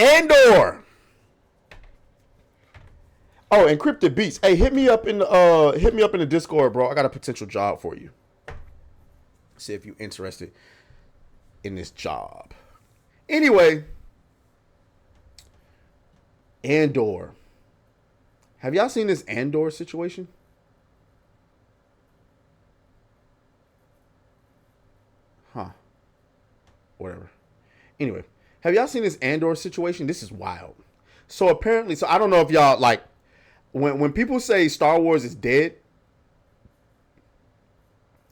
Andor. Oh, encrypted beats. Hey, hit me up in the Discord, bro. I got a potential job for you. See if you're interested in this job. Anyway, Andor. Have y'all seen this Andor situation? Huh. Whatever. Anyway, have y'all seen this Andor situation? This is wild. So apparently, I don't know if y'all like when people say Star Wars is dead.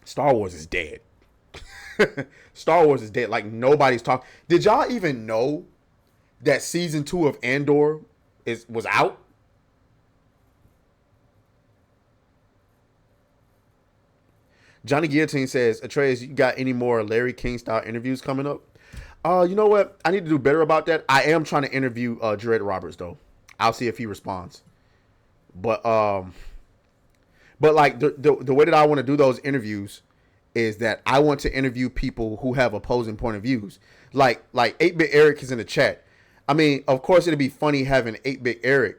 Star Wars is dead. Star Wars is dead. Like nobody's talking. Did y'all even know that season 2 of Andor was out? Johnny Guillotine says, Atreus, you got any more Larry King style interviews coming up? You know what? I need to do better about that. I am trying to interview Jared Roberts though. I'll see if he responds. But like the way that I want to do those interviews is that I want to interview people who have opposing point of views. Like 8-Bit Eric is in the chat. I mean, of course it'd be funny having 8-Bit Eric,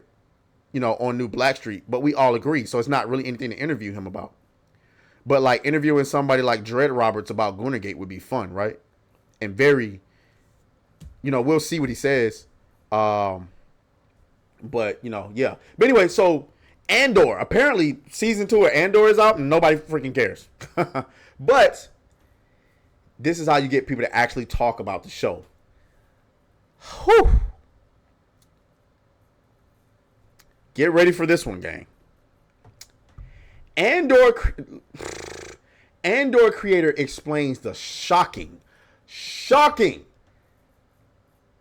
on New Blackstreet, but we all agree, so it's not really anything to interview him about. But like interviewing somebody like Dread Roberts about Gunnergate would be fun, right? And very, we'll see what he says. But yeah. But anyway, so Andor, apparently season 2 of Andor is out and nobody freaking cares. But this is how you get people to actually talk about the show. Whew. Get ready for this one, gang. Andor creator explains the shocking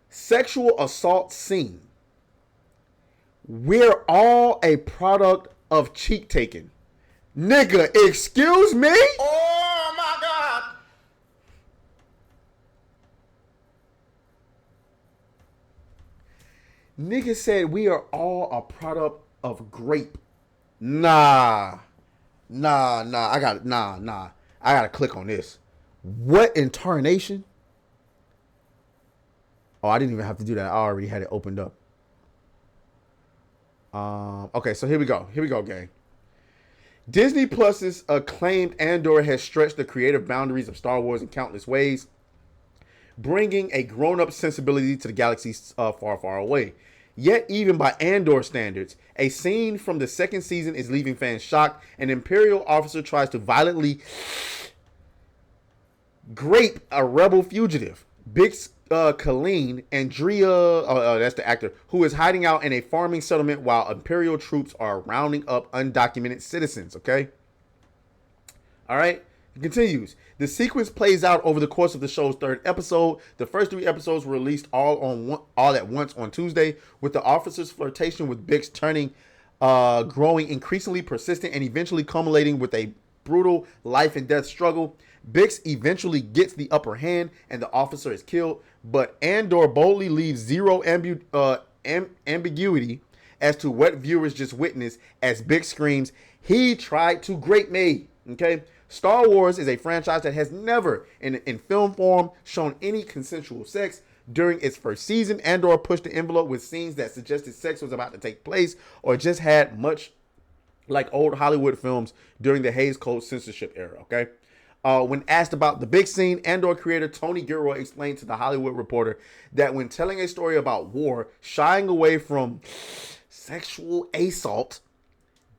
sexual assault scene. We're all a product of cheek taking. Nigga, excuse me? Oh my God. Nigga said we are all a product of GRAPE. Nah. I gotta click on this. What in tarnation? Oh, I didn't even have to do that. I already had it opened up. Okay, so here we go, gang. Disney Plus's acclaimed Andor has stretched the creative boundaries of Star Wars in countless ways, bringing a grown-up sensibility to the galaxies far, far away. Yet, even by Andor standards, a scene from the second season is leaving fans shocked. An Imperial officer tries to violently grape a rebel fugitive, Bix Colleen, Andrea, that's the actor, who is hiding out in a farming settlement while Imperial troops are rounding up undocumented citizens, okay? All right? It continues. The sequence plays out over the course of the show's 3rd episode. The first 3 episodes were released all at once on Tuesday, with the officer's flirtation with Bix growing increasingly persistent and eventually culminating with a brutal life and death struggle. Bix eventually gets the upper hand and the officer is killed, but Andor boldly leaves zero ambiguity as to what viewers just witnessed as Bix screams, "He tried to grape me." Okay? Star Wars is a franchise that has never, in film form, shown any consensual sex. During its first season, Andor pushed the envelope with scenes that suggested sex was about to take place or just had much like old Hollywood films during the Hays Code censorship era, okay? When asked about the big scene, Andor creator Tony Gilroy explained to The Hollywood Reporter that when telling a story about war, shying away from sexual assault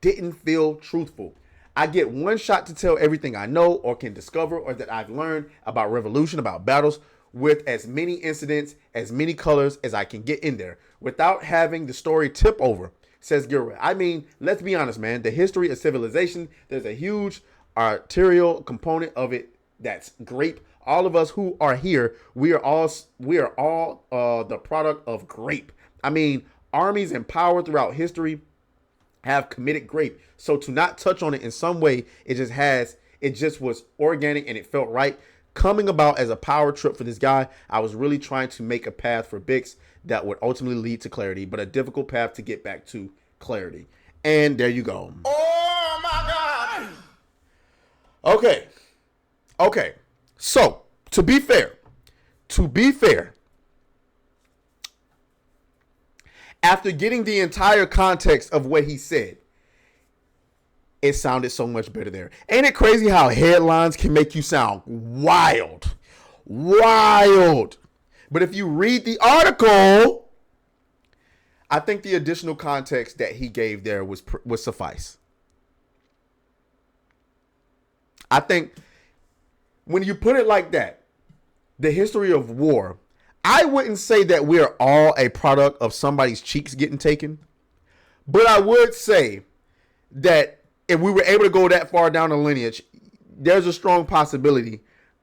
didn't feel truthful. I get one shot to tell everything I know or can discover or that I've learned about revolution, about battles, with as many incidents, as many colors as I can get in there without having the story tip over, says Gilroy. I mean, let's be honest, man. The history of civilization, there's a huge arterial component of it that's GRAPE. All of us who are here, we are all the product of GRAPE. I mean, armies and power throughout history have committed GRAPE. So to not touch on it in some way, it just was organic and it felt right. Coming about as a power trip for this guy, I was really trying to make a path for Bix that would ultimately lead to clarity, but a difficult path to get back to clarity. And there you go. Oh my God. Okay. So to be fair, After getting the entire context of what he said, it sounded so much better there. Ain't it crazy how headlines can make you sound wild? Wild. But if you read the article, I think the additional context that he gave there was suffice. I think when you put it like that, the history of war, I wouldn't say that we're all a product of somebody's cheeks getting taken, but I would say that if we were able to go that far down the lineage, there's a strong possibility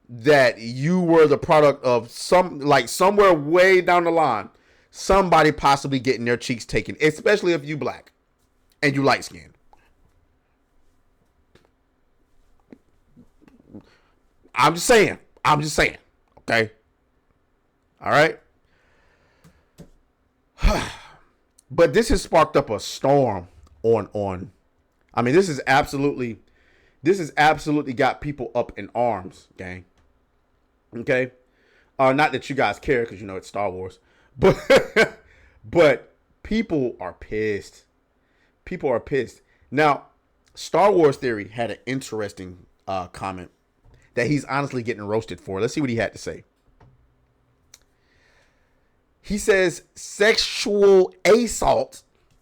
that you were the product of somewhere way down the line, somebody possibly getting their cheeks taken, especially if you black and you light skinned. I'm just saying. Okay. All right. But this has sparked up a storm on. I mean, this has absolutely got people up in arms, gang. Okay. Not that you guys care because you know it's Star Wars, but people are pissed. People are pissed. Now, Star Wars Theory had an interesting comment that he's honestly getting roasted for. Let's see what he had to say. He says sexual assault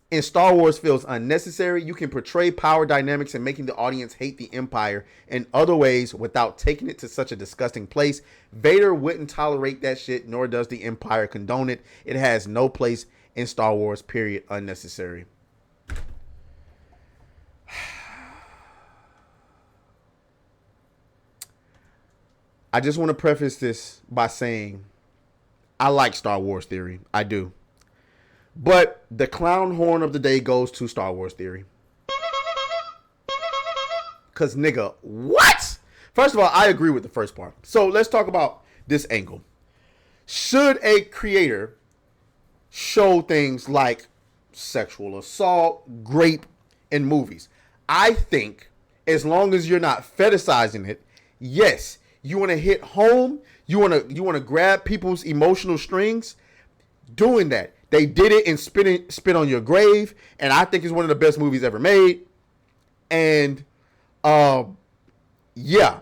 in Star Wars feels unnecessary. You can portray power dynamics and making the audience hate the Empire in other ways without taking it to such a disgusting place. Vader wouldn't tolerate that shit, nor does the Empire condone it. It has no place in Star Wars, period. Unnecessary. I just want to preface this by saying I like Star Wars Theory. I do. But the clown horn of the day goes to Star Wars Theory. Because, nigga, what? First of all, I agree with the first part. So let's talk about this angle. Should a creator show things like sexual assault, grape in movies? I think as long as you're not fetishizing it, yes. You want to hit home? You want to grab people's emotional strings? Doing that. They did it in Spit on Your Grave, and I think it's one of the best movies ever made. And yeah.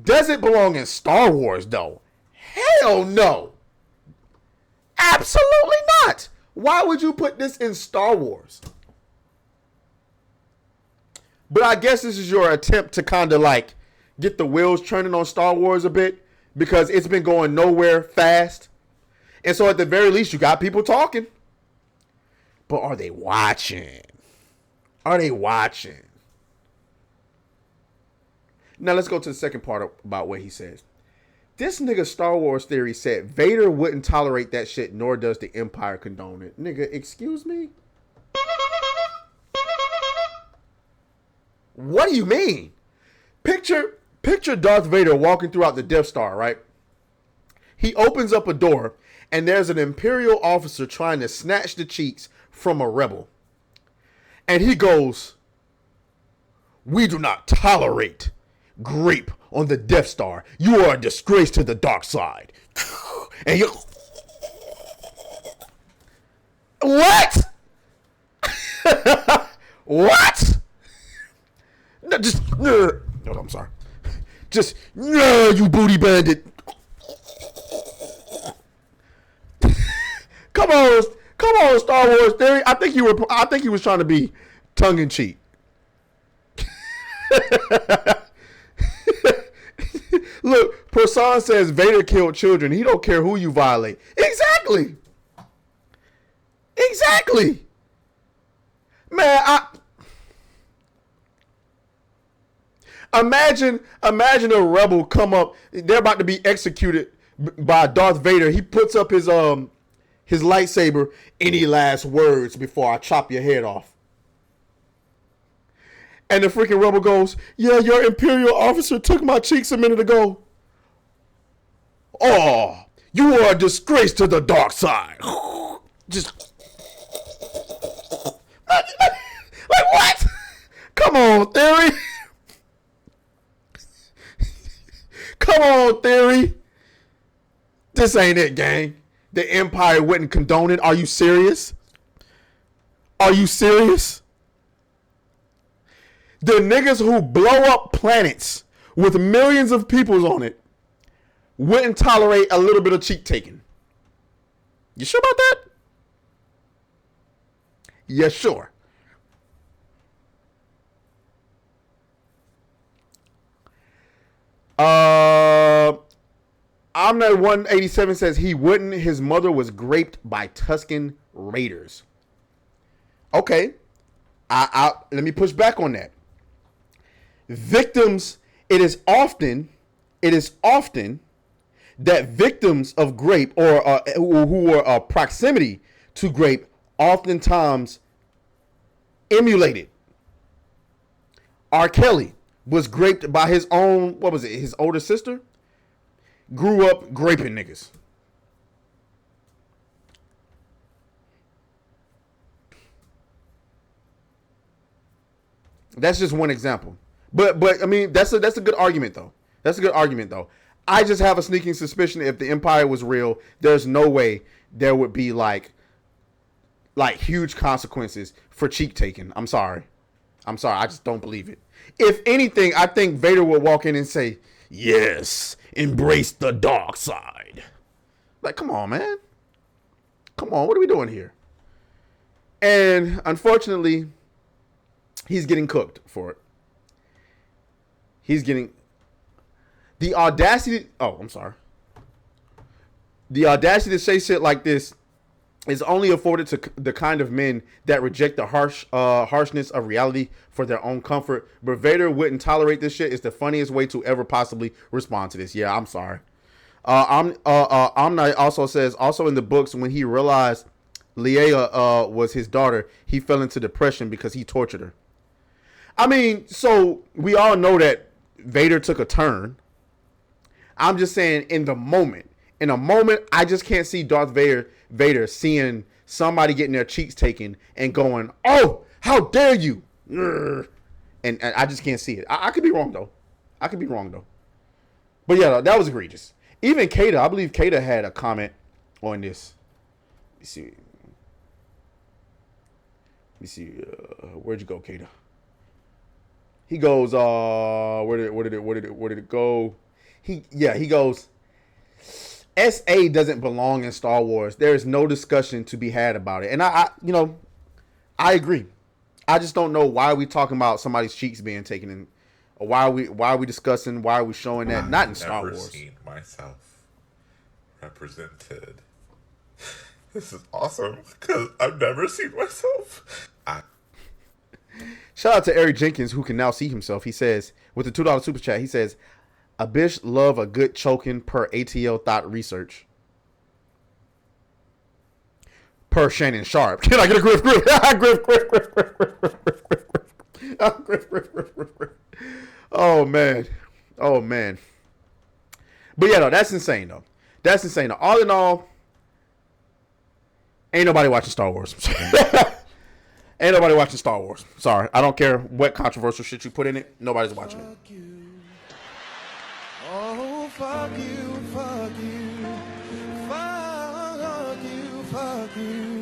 Does it belong in Star Wars though? Hell no. Absolutely not. Why would you put this in Star Wars? But I guess this is your attempt to kind of like get the wheels turning on Star Wars a bit because it's been going nowhere fast. And so at the very least, you got people talking. But are they watching? Are they watching? Now let's go to the second part about what he says. This nigga Star Wars Theory said Vader wouldn't tolerate that shit, nor does the Empire condone it. Nigga, excuse me? What do you mean? Picture Darth Vader walking throughout the Death Star, right? He opens up a door, and there's an Imperial officer trying to snatch the cheeks from a rebel. And he goes, "We do not tolerate grape on the Death Star. You are a disgrace to the dark side." And you... What? What? No, just... No, I'm sorry. Just, no, you booty bandit. Come on, Star Wars Theory. I think he was trying to be tongue in cheek. Look, Prasan says Vader killed children. He don't care who you violate. Exactly. Man, Imagine a rebel come up. They're about to be executed by Darth Vader. He puts up his lightsaber. Any last words before I chop your head off? And the freaking rebel goes, "Yeah, your Imperial officer took my cheeks a minute ago." "Oh, you are a disgrace to the dark side." Just like what? Come on, Theory. Come on, Theory. This ain't it, gang. The Empire wouldn't condone it. Are you serious? Are you serious? The niggas who blow up planets with millions of people on it wouldn't tolerate a little bit of cheek taking. You sure about that? Yeah, sure. I'm not 187 says he wouldn't. His mother was raped by Tuscan raiders. Okay. Let me push back on that. Victims, it is often that victims of grape or who are proximity to grape oftentimes emulated. R. Kelly was graped by his own, what was it, his older sister? Grew up graping niggas. That's just one example. But I mean, that's a good argument though. That's a good argument though. I just have a sneaking suspicion if the empire was real, there's no way there would be like huge consequences for cheek taking. I'm sorry. I just don't believe it. If anything, I think Vader would walk in and say, "Yes, embrace the dark side." Like, come on, man. Come on, what are we doing here? And unfortunately, he's getting cooked for it. He's getting the audacity. Oh, I'm sorry. The audacity to say shit like this is only afforded to the kind of men that reject the harshness of reality for their own comfort. But Vader wouldn't tolerate this shit. It's the funniest way to ever possibly respond to this. Yeah, I'm sorry. Omni also says, also in the books, when he realized Leia was his daughter, he fell into depression because he tortured her. I mean, so we all know that Vader took a turn. I'm just saying, in a moment, I just can't see Darth Vader seeing somebody getting their cheeks taken and going, "Oh, how dare you!" And I just can't see it. I could be wrong though. But yeah, that was egregious. Even Kata, I believe Kata had a comment on this. Let me see. Where'd you go, Kata? He goes, where did it go? He goes, SA doesn't belong in Star Wars. There is no discussion to be had about it. And I agree. I just don't know why we talking about somebody's cheeks being taken in, or why are we discussing, why are we showing that? Not in Star Wars. I've never seen myself represented. This is awesome because I've never seen myself. Shout out to Eric Jenkins, who can now see himself. He says, with the $2 super chat, he says, "A bitch love a good choking per ATL thought research." Per Shannon Sharp. Can I get a griff? Griff. Oh, man. But yeah, no, that's insane, though. All in all, ain't nobody watching Star Wars. Ain't nobody watching Star Wars. Sorry. I don't care what controversial shit you put in it. Nobody's watching it. Oh, fuck you, fuck you. Fuck you, fuck you.